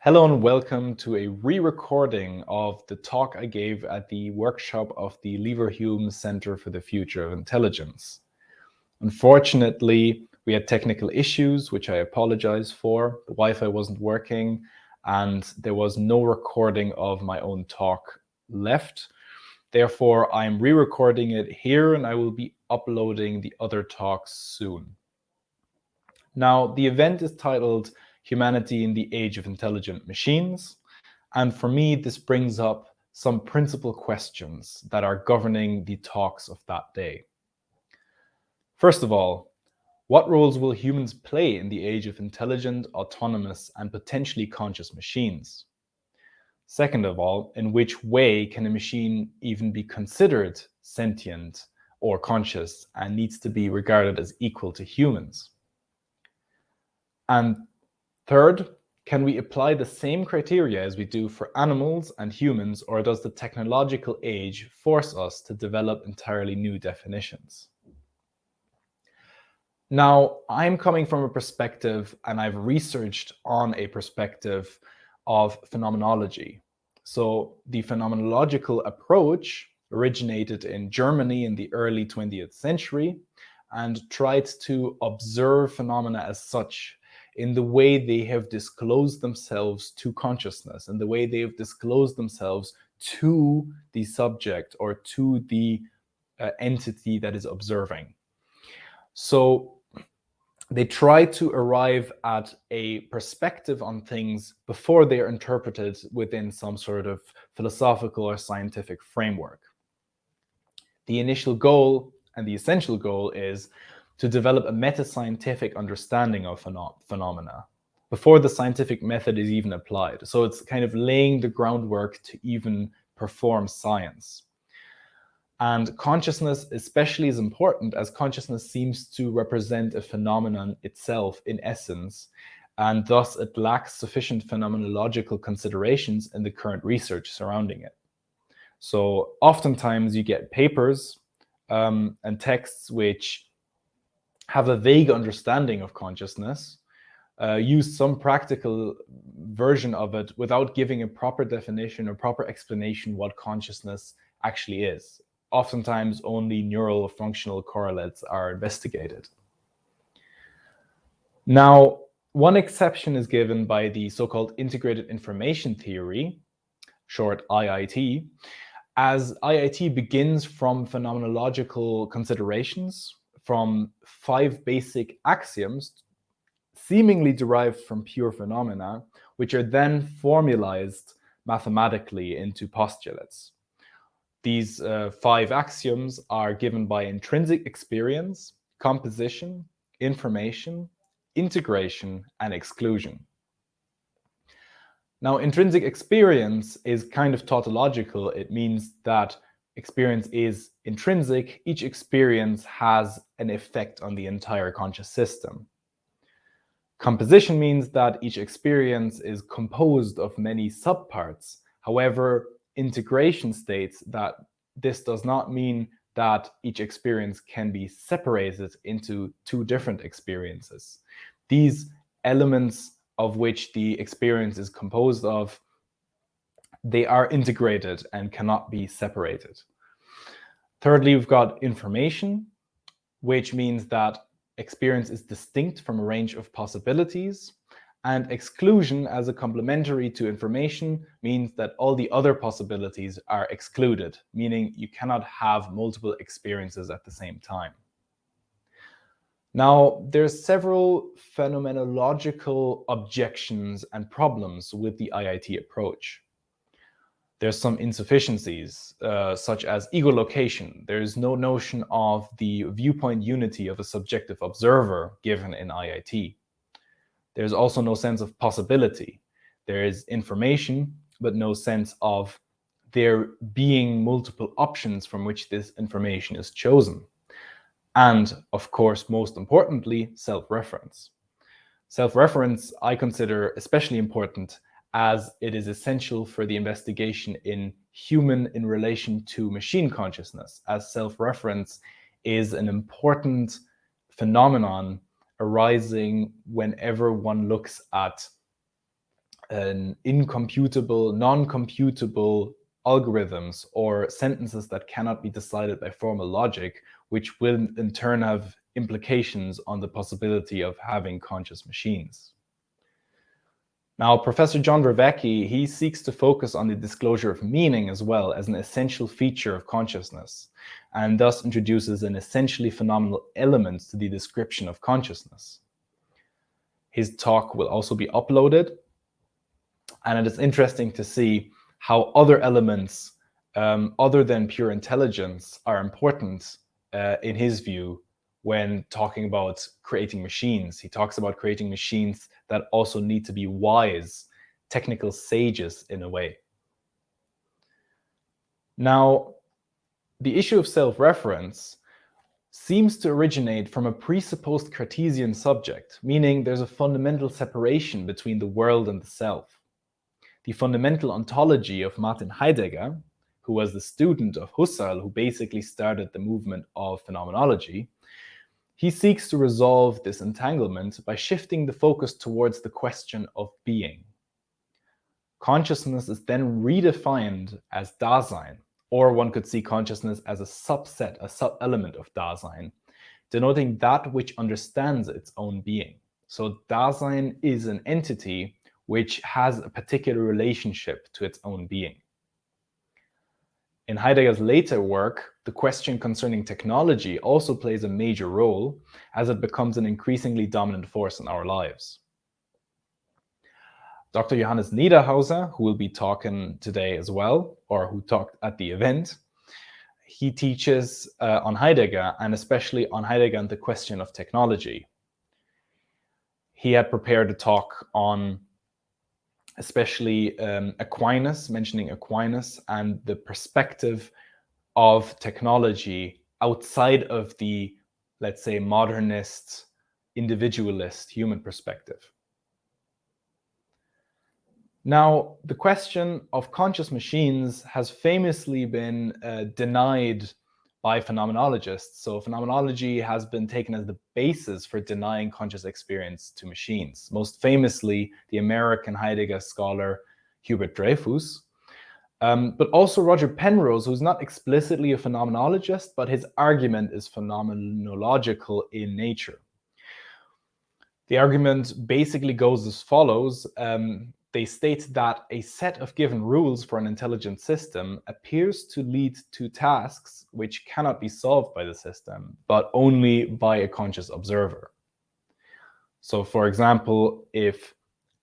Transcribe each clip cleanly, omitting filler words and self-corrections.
Hello and welcome to a re-recording of the talk I gave at the workshop of the Leverhulme Center for the Future of Intelligence. Unfortunately, we had technical issues, which I apologize for. The Wi-Fi wasn't working and there was no recording of my own talk left. Therefore, I'm re-recording it here and I will be uploading the other talks soon. Now, the event is titled Humanity in the Age of Intelligent Machines. And for me, this brings up some principal questions that are governing the talks of that day. First of all, what roles will humans play in the age of intelligent, autonomous, and potentially conscious machines? Second of all, in which way can a machine even be considered sentient or conscious and needs to be regarded as equal to humans? And third, can we apply the same criteria as we do for animals and humans, or does the technological age force us to develop entirely new definitions? Now, I'm coming from a perspective, and I've researched on a perspective of phenomenology. So the phenomenological approach originated in Germany in the early 20th century and tried to observe phenomena as such in the way they have disclosed themselves to consciousness, and the way they have disclosed themselves to the subject or to the entity that is observing. So they try to arrive at a perspective on things before they are interpreted within some sort of philosophical or scientific framework. The initial goal and the essential goal is to develop a meta-scientific understanding of phenomena before the scientific method is even applied. So it's kind of laying the groundwork to even perform science. And consciousness especially is important, as consciousness seems to represent a phenomenon itself in essence, and thus it lacks sufficient phenomenological considerations in the current research surrounding it. So oftentimes you get papers and texts which have a vague understanding of consciousness, use some practical version of it without giving a proper definition or proper explanation what consciousness actually is. Oftentimes only neural functional correlates are investigated. Now, one exception is given by the so-called integrated information theory, short IIT, as IIT begins from phenomenological considerations, from 5 basic axioms seemingly derived from pure phenomena, which are then formalized mathematically into postulates. These 5 axioms are given by intrinsic experience, composition, information, integration, and exclusion. Now, intrinsic experience is kind of tautological. It means that experience is intrinsic. Each experience has an effect on the entire conscious system. Composition means that each experience is composed of many subparts. However, integration states that this does not mean that each experience can be separated into 2 different experiences. These elements of which the experience is composed of, they are integrated and cannot be separated. Thirdly, we've got information, which means that experience is distinct from a range of possibilities, and exclusion as a complementary to information means that all the other possibilities are excluded, meaning you cannot have multiple experiences at the same time. Now, there's several phenomenological objections and problems with the IIT approach. There's some insufficiencies, such as echolocation. There's no notion of the viewpoint unity of a subjective observer given in IIT. There's also no sense of possibility. There is information, but no sense of there being multiple options from which this information is chosen. And of course, most importantly, self-reference. Self-reference I consider especially important, as it is essential for the investigation in human in relation to machine consciousness, as self-reference is an important phenomenon arising whenever one looks at incomputable, non-computable algorithms or sentences that cannot be decided by formal logic, which will in turn have implications on the possibility of having conscious machines. Now, Professor John Vervaeke, he seeks to focus on the disclosure of meaning as well as an essential feature of consciousness, and thus introduces an essentially phenomenal element to the description of consciousness. His talk will also be uploaded, and it is interesting to see how other elements other than pure intelligence are important in his view when talking about creating machines. He talks about creating machines that also need to be wise, technical sages in a way. Now, the issue of self-reference seems to originate from a presupposed Cartesian subject, meaning there's a fundamental separation between the world and the self. The fundamental ontology of Martin Heidegger, who was the student of Husserl, who basically started the movement of phenomenology, he seeks to resolve this entanglement by shifting the focus towards the question of being. Consciousness is then redefined as Dasein, or one could see consciousness as a subset, a sub-element of Dasein, denoting that which understands its own being. So Dasein is an entity which has a particular relationship to its own being. In Heidegger's later work, the question concerning technology also plays a major role as it becomes an increasingly dominant force in our lives. Dr. Johannes Niederhauser, who will be talking today as well, or who talked at the event, he teaches on Heidegger, and especially on Heidegger and the question of technology. He had prepared a talk on especially Aquinas, mentioning Aquinas and the perspective of technology outside of the, let's say, modernist, individualist human perspective. Now, the question of conscious machines has famously been denied by phenomenologists. So phenomenology has been taken as the basis for denying conscious experience to machines. Most famously, the American Heidegger scholar Hubert Dreyfus, but also Roger Penrose, who's not explicitly a phenomenologist, but his argument is phenomenological in nature. The argument basically goes as follows. They state that a set of given rules for an intelligent system appears to lead to tasks which cannot be solved by the system, but only by a conscious observer. So, for example, if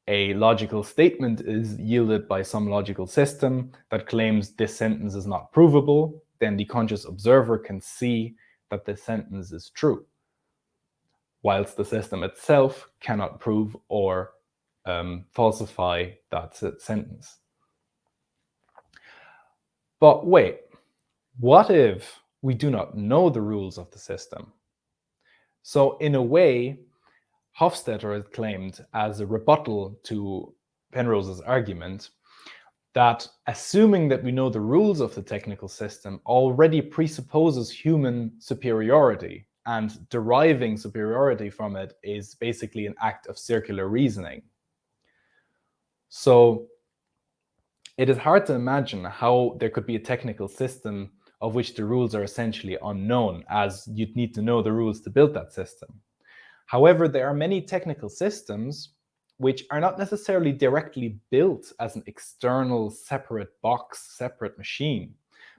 a logical statement is yielded by some logical system that claims this sentence is not provable, then the conscious observer can see that this sentence is true, whilst the system itself cannot prove or falsify that sentence. But wait, what if we do not know the rules of the system? So in a way, Hofstadter has claimed as a rebuttal to Penrose's argument that assuming that we know the rules of the technical system already presupposes human superiority, and deriving superiority from it is basically an act of circular reasoning. So it is hard to imagine how there could be a technical system of which the rules are essentially unknown, as you'd need to know the rules to build that system. However, there are many technical systems which are not necessarily directly built as an external separate box, separate machine,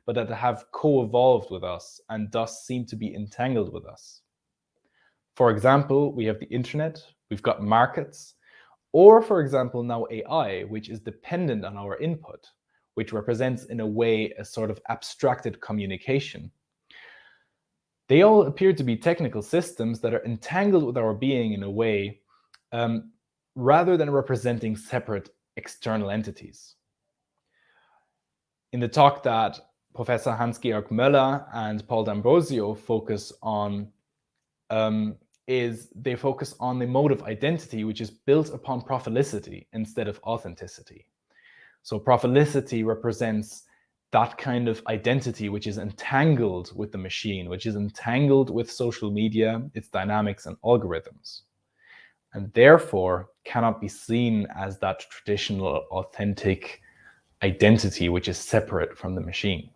but that have co-evolved with us and thus seem to be entangled with us. For example, we have the internet, we've got markets, or for example, now AI, which is dependent on our input, which represents in a way a sort of abstracted communication. They all appear to be technical systems that are entangled with our being in a way rather than representing separate external entities. In the talk that Professor Hans-Georg Möller and Paul D'Ambrosio focus on, they focus on the mode of identity, which is built upon prophelicity instead of authenticity. So prophelicity represents that kind of identity which is entangled with the machine, which is entangled with social media, its dynamics and algorithms. and therefore cannot be seen as that traditional, authentic identity which is separate from the machine.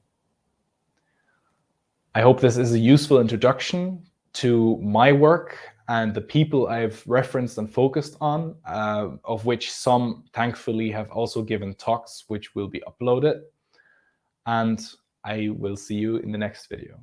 I hope this is a useful introduction to my work and the people I've referenced and focused on, of which some thankfully have also given talks which will be uploaded. And I will see you in the next video.